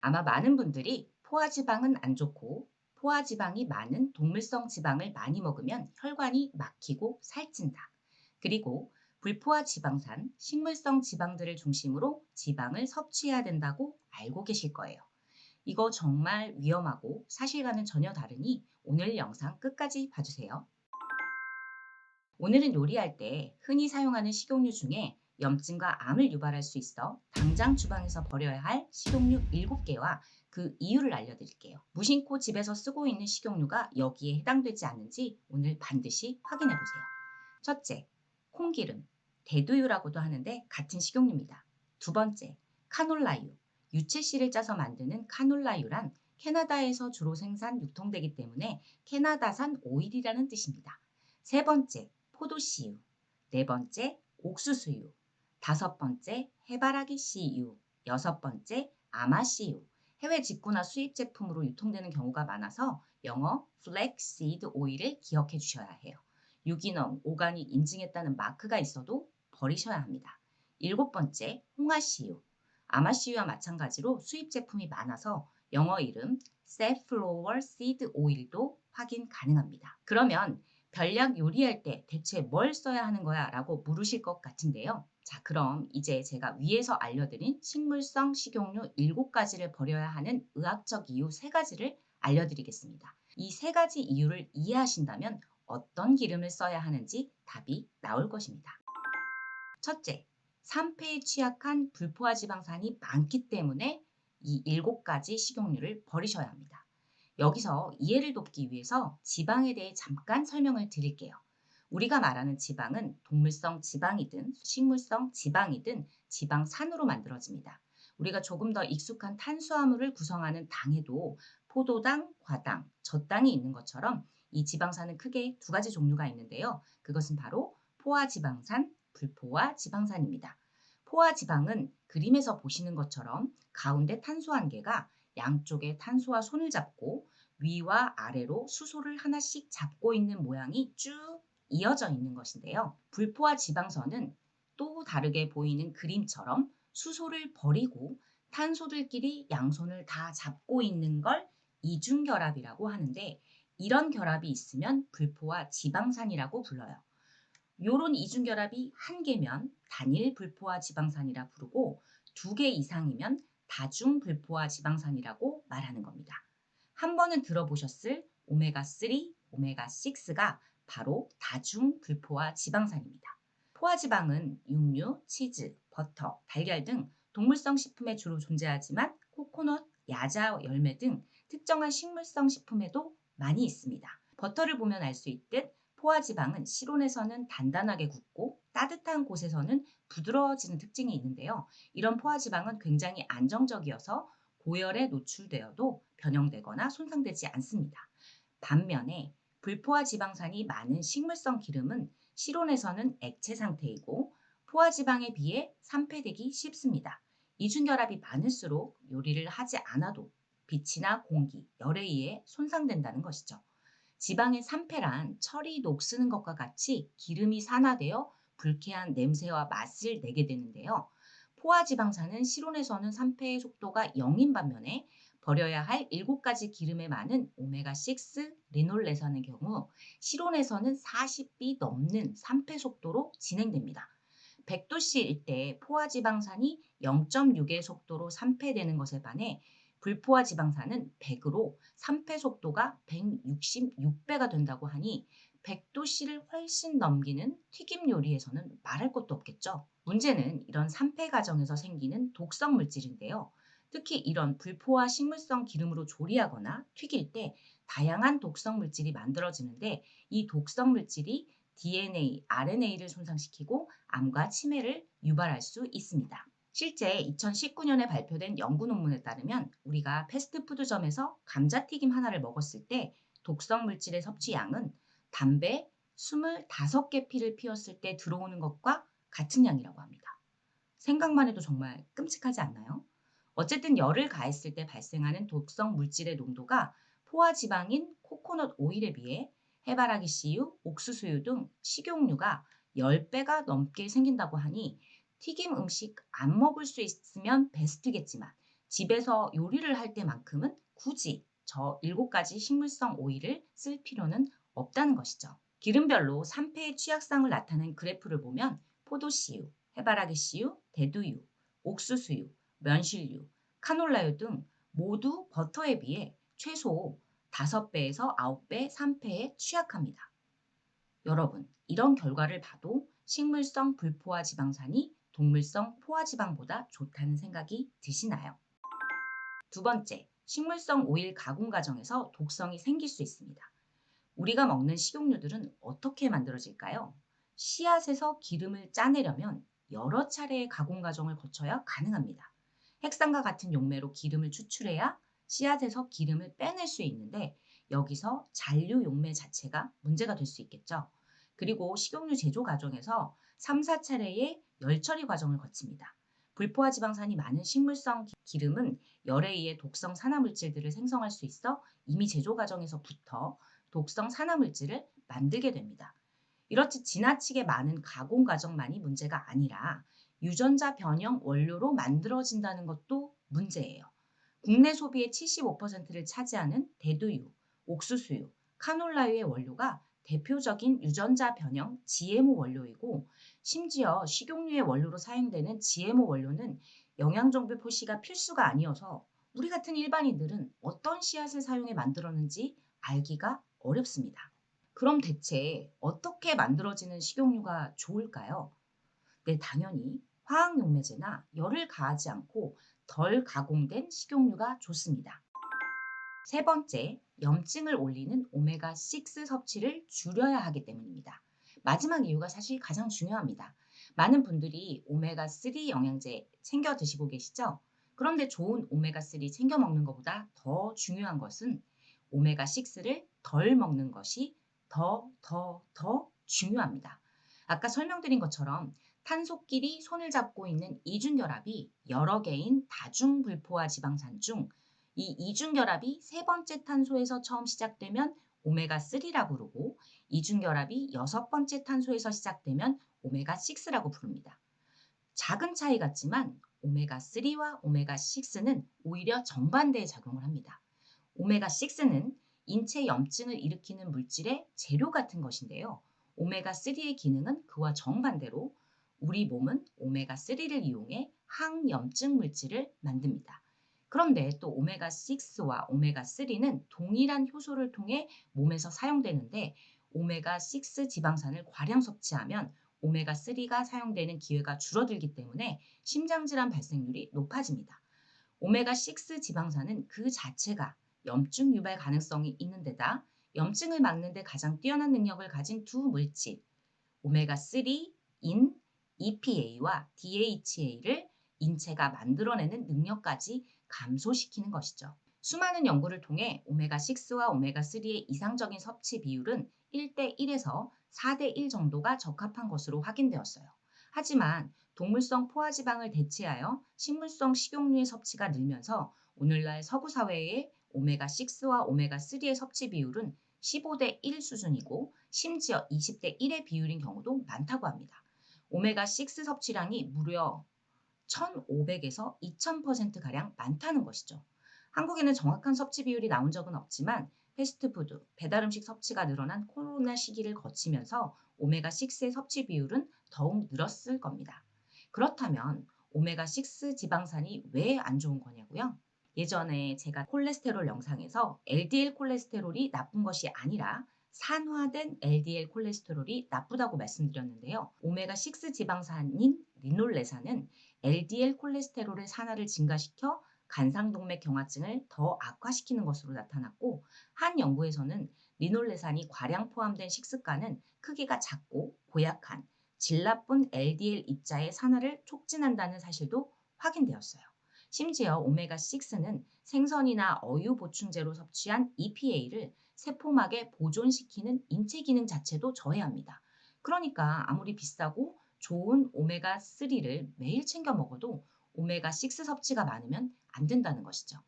아마 많은 분들이 포화지방은 안 좋고 포화지방이 많은 동물성 지방을 많이 먹으면 혈관이 막히고 살찐다. 그리고 불포화 지방산, 식물성 지방들을 중심으로 지방을 섭취해야 된다고 알고 계실 거예요. 이거 정말 위험하고 사실과는 전혀 다르니 오늘 영상 끝까지 봐주세요. 오늘은 요리할 때 흔히 사용하는 식용유 중에 염증과 암을 유발할 수 있어 당장 주방에서 버려야 할 식용유 7개와 그 이유를 알려드릴게요. 무심코 집에서 쓰고 있는 식용유가 여기에 해당되지 않는지 오늘 반드시 확인해 보세요. 첫째, 콩기름, 대두유라고도 하는데 같은 식용유입니다. 두 번째, 카놀라유, 유채씨를 짜서 만드는 카놀라유란 캐나다에서 주로 생산 유통되기 때문에 캐나다산 오일이라는 뜻입니다. 세 번째, 포도씨유, 네 번째, 옥수수유, 다섯 번째, 해바라기 씨유, 여섯 번째, 아마씨유. 해외 직구나 수입 제품으로 유통되는 경우가 많아서 영어 flaxseed 오일을 기억해 주셔야 해요. 유기농, 오가닉 인증했다는 마크가 있어도 버리셔야 합니다. 일곱 번째, 홍화씨유. 아마씨유와 마찬가지로 수입 제품이 많아서 영어 이름 safflower seed 오일도 확인 가능합니다. 그러면 별약 요리할 때 대체 뭘 써야 하는 거야? 라고 물으실 것 같은데요. 자, 그럼 이제 제가 위에서 알려드린 식물성 식용유 7가지를 버려야 하는 의학적 이유 3가지를 알려드리겠습니다. 이 3가지 이유를 이해하신다면 어떤 기름을 써야 하는지 답이 나올 것입니다. 첫째, 산패에 취약한 불포화 지방산이 많기 때문에 이 7가지 식용유를 버리셔야 합니다. 여기서 이해를 돕기 위해서 지방에 대해 잠깐 설명을 드릴게요. 우리가 말하는 지방은 동물성 지방이든 식물성 지방이든 지방산으로 만들어집니다. 우리가 조금 더 익숙한 탄수화물을 구성하는 당에도 포도당, 과당, 젖당이 있는 것처럼 이 지방산은 크게 2가지 종류가 있는데요. 그것은 바로 포화지방산, 불포화 지방산입니다. 포화 지방은 그림에서 보시는 것처럼 가운데 탄소 한 개가 양쪽에 탄소와 손을 잡고 위와 아래로 수소를 하나씩 잡고 있는 모양이 쭉 이어져 있는 것인데요. 불포화 지방선은 또 다르게 보이는 그림처럼 수소를 버리고 탄소들끼리 양손을 다 잡고 있는 걸 이중결합이라고 하는데 이런 결합이 있으면 불포화 지방산이라고 불러요. 요런 이중결합이 1개면 단일 불포화 지방산이라 부르고 2개 이상이면 다중 불포화 지방산이라고 말하는 겁니다. 한 번은 들어보셨을 오메가3, 오메가6가 바로 다중 불포화 지방산입니다. 포화지방은 육류, 치즈, 버터, 달걀 등 동물성 식품에 주로 존재하지만 코코넛, 야자 열매 등 특정한 식물성 식품에도 많이 있습니다. 버터를 보면 알 수 있듯 포화지방은 실온에서는 단단하게 굳고 따뜻한 곳에서는 부드러워지는 특징이 있는데요. 이런 포화지방은 굉장히 안정적이어서 고열에 노출되어도 변형되거나 손상되지 않습니다. 반면에 불포화 지방산이 많은 식물성 기름은 실온에서는 액체 상태이고 포화지방에 비해 산패되기 쉽습니다. 이중결합이 많을수록 요리를 하지 않아도 빛이나 공기, 열에 의해 손상된다는 것이죠. 지방의 산패란 철이 녹쓰는 것과 같이 기름이 산화되어 불쾌한 냄새와 맛을 내게 되는데요. 포화지방산은 실온에서는 산패의 속도가 0인 반면에 버려야 할 7가지 기름에 많은 오메가6 리놀레산의 경우 실온에서는 40배 넘는 산패 속도로 진행됩니다. 100도씨일 때 포화지방산이 0.6의 속도로 산패되는 것에 반해 불포화 지방산은 100으로 산패 속도가 166배가 된다고 하니 100도씨를 훨씬 넘기는 튀김 요리에서는 말할 것도 없겠죠. 문제는 이런 산패 과정에서 생기는 독성 물질인데요. 특히 이런 불포화 식물성 기름으로 조리하거나 튀길 때 다양한 독성 물질이 만들어지는데 이 독성 물질이 DNA, RNA를 손상시키고 암과 치매를 유발할 수 있습니다. 실제 2019년에 발표된 연구 논문에 따르면 우리가 패스트푸드점에서 감자튀김 하나를 먹었을 때 독성 물질의 섭취량은 담배 25개 피를 피웠을 때 들어오는 것과 같은 양이라고 합니다. 생각만 해도 정말 끔찍하지 않나요? 어쨌든 열을 가했을 때 발생하는 독성 물질의 농도가 포화지방인 코코넛 오일에 비해 해바라기 씨유, 옥수수유 등 식용유가 10배가 넘게 생긴다고 하니 튀김 음식 안 먹을 수 있으면 베스트겠지만 집에서 요리를 할 때만큼은 굳이 저 7가지 식물성 오일을 쓸 필요는 없다는 것이죠. 기름별로 산패의 취약성을 나타낸 그래프를 보면 포도씨유, 해바라기씨유, 대두유, 옥수수유, 면실유, 카놀라유 등 모두 버터에 비해 최소 5배에서 9배 산패에 취약합니다. 여러분, 이런 결과를 봐도 식물성 불포화 지방산이 동물성 포화지방보다 좋다는 생각이 드시나요? 두 번째, 식물성 오일 가공 과정에서 독성이 생길 수 있습니다. 우리가 먹는 식용유들은 어떻게 만들어질까요? 씨앗에서 기름을 짜내려면 여러 차례의 가공 과정을 거쳐야 가능합니다. 핵산과 같은 용매로 기름을 추출해야 씨앗에서 기름을 빼낼 수 있는데 여기서 잔류 용매 자체가 문제가 될 수 있겠죠. 그리고 식용유 제조 과정에서 3, 4차례의 열 처리 과정을 거칩니다. 불포화 지방산이 많은 식물성 기름은 열에 의해 독성 산화물질들을 생성할 수 있어 이미 제조 과정에서부터 독성 산화물질을 만들게 됩니다. 이렇듯 지나치게 많은 가공 과정만이 문제가 아니라 유전자 변형 원료로 만들어진다는 것도 문제예요. 국내 소비의 75%를 차지하는 대두유, 옥수수유, 카놀라유의 원료가 대표적인 유전자 변형 GMO 원료이고 심지어 식용유의 원료로 사용되는 GMO 원료는 영양정보 표시가 필수가 아니어서 우리 같은 일반인들은 어떤 씨앗을 사용해 만들었는지 알기가 어렵습니다. 그럼 대체 어떻게 만들어지는 식용유가 좋을까요? 네, 당연히 화학용매제나 열을 가하지 않고 덜 가공된 식용유가 좋습니다. 세 번째, 염증을 올리는 오메가6 섭취를 줄여야 하기 때문입니다. 마지막 이유가 사실 가장 중요합니다. 많은 분들이 오메가3 영양제 챙겨 드시고 계시죠? 그런데 좋은 오메가3 챙겨 먹는 것보다 더 중요한 것은 오메가6를 덜 먹는 것이 더 중요합니다. 아까 설명드린 것처럼 탄소끼리 손을 잡고 있는 이중결합이 여러 개인 다중불포화 지방산 중 이 이중결합이 세 번째 탄소에서 처음 시작되면 오메가3라고 부르고 이중결합이 여섯 번째 탄소에서 시작되면 오메가6라고 부릅니다. 작은 차이 같지만 오메가3와 오메가6는 오히려 정반대의 작용을 합니다. 오메가6는 인체 염증을 일으키는 물질의 재료 같은 것인데요. 오메가3의 기능은 그와 정반대로 우리 몸은 오메가3를 이용해 항염증 물질을 만듭니다. 그런데 또 오메가6와 오메가3는 동일한 효소를 통해 몸에서 사용되는데 오메가6 지방산을 과량 섭취하면 오메가3가 사용되는 기회가 줄어들기 때문에 심장질환 발생률이 높아집니다. 오메가6 지방산은 그 자체가 염증 유발 가능성이 있는 데다 염증을 막는 데 가장 뛰어난 능력을 가진 두 물질 오메가3인 EPA와 DHA를 인체가 만들어내는 능력까지 감소시키는 것이죠. 수많은 연구를 통해 오메가6와 오메가3의 이상적인 섭취 비율은 1대1에서 4대1 정도가 적합한 것으로 확인되었어요. 하지만 동물성 포화지방을 대체하여 식물성 식용유의 섭취가 늘면서 오늘날 서구 사회의 오메가6와 오메가3의 섭취 비율은 15대1 수준이고 심지어 20대1의 비율인 경우도 많다고 합니다. 오메가6 섭취량이 무려 1,500에서 2,000%가량 많다는 것이죠. 한국에는 정확한 섭취 비율이 나온 적은 없지만 패스트푸드, 배달음식 섭취가 늘어난 코로나 시기를 거치면서 오메가6의 섭취 비율은 더욱 늘었을 겁니다. 그렇다면 오메가6 지방산이 왜 안 좋은 거냐고요? 예전에 제가 콜레스테롤 영상에서 LDL 콜레스테롤이 나쁜 것이 아니라 산화된 LDL 콜레스테롤이 나쁘다고 말씀드렸는데요. 오메가6 지방산인 리놀레산은 LDL 콜레스테롤의 산화를 증가시켜 간상동맥 경화증을 더 악화시키는 것으로 나타났고 한 연구에서는 리놀레산이 과량 포함된 식습관은 크기가 작고 고약한 질 나쁜 LDL 입자의 산화를 촉진한다는 사실도 확인되었어요. 심지어 오메가6는 생선이나 어유 보충제로 섭취한 EPA를 세포막에 보존시키는 인체 기능 자체도 저해합니다. 그러니까 아무리 비싸고 좋은 오메가3를 매일 챙겨 먹어도 오메가6 섭취가 많으면 안 된다는 것이죠.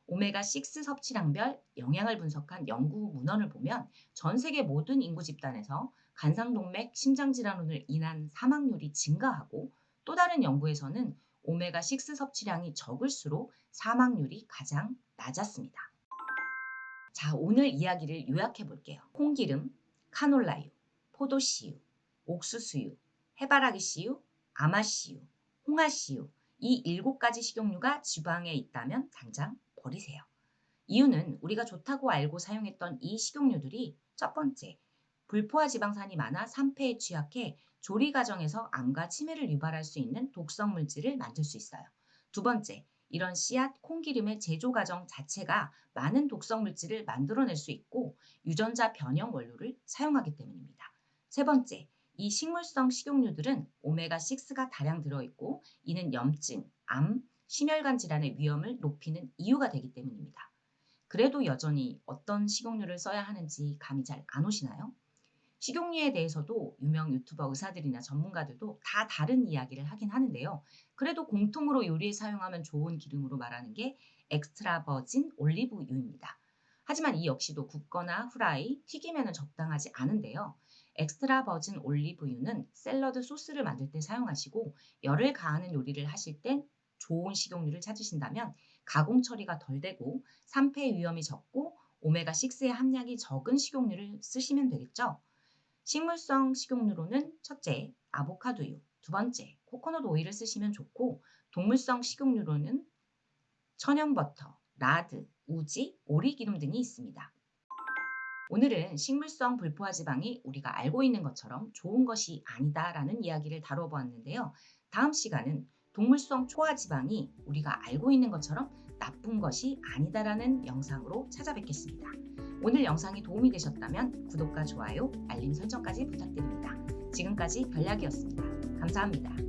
오메가6 섭취량별 영향을 분석한 연구 문헌을 보면 전 세계 모든 인구 집단에서 간상동맥 심장질환으로 인한 사망률이 증가하고 또 다른 연구에서는 오메가6 섭취량이 적을수록 사망률이 가장 낮았습니다. 자, 오늘 이야기를 요약해 볼게요. 콩기름, 카놀라유, 포도씨유, 옥수수유, 해바라기씨유, 아마씨유, 홍합씨유, 이 7가지 식용유가 지방에 있다면 당장 버리세요. 이유는 우리가 좋다고 알고 사용했던 이 식용유들이 첫 번째, 불포화 지방산이 많아 산패에 취약해 조리 과정에서 암과 치매를 유발할 수 있는 독성 물질을 만들 수 있어요. 두 번째, 이런 씨앗 콩기름의 제조 과정 자체가 많은 독성 물질을 만들어낼 수 있고 유전자 변형 원료를 사용하기 때문입니다. 세 번째, 이 식물성 식용유들은 오메가6가 다량 들어있고 이는 염증, 암, 심혈관 질환의 위험을 높이는 이유가 되기 때문입니다. 그래도 여전히 어떤 식용유를 써야 하는지 감이 잘 안 오시나요? 식용유에 대해서도 유명 유튜버 의사들이나 전문가들도 다 다른 이야기를 하긴 하는데요. 그래도 공통으로 요리에 사용하면 좋은 기름으로 말하는 게 엑스트라 버진 올리브유입니다. 하지만 이 역시도 굽거나 후라이, 튀김에는 적당하지 않은데요. 엑스트라 버진 올리브유는 샐러드 소스를 만들 때 사용하시고 열을 가하는 요리를 하실 땐 좋은 식용유를 찾으신다면 가공 처리가 덜 되고 산패 위험이 적고 오메가6의 함량이 적은 식용유를 쓰시면 되겠죠. 식물성 식용유로는 첫째, 아보카도유, 두 번째, 코코넛 오일을 쓰시면 좋고 동물성 식용유로는 천연버터, 라드, 우지, 오리기름 등이 있습니다. 오늘은 식물성 불포화 지방이 우리가 알고 있는 것처럼 좋은 것이 아니다라는 이야기를 다뤄보았는데요. 다음 시간은 동물성 초화 지방이 우리가 알고 있는 것처럼 나쁜 것이 아니다라는 영상으로 찾아뵙겠습니다. 오늘 영상이 도움이 되셨다면 구독과 좋아요, 알림 설정까지 부탁드립니다. 지금까지 별약이었습니다. 감사합니다.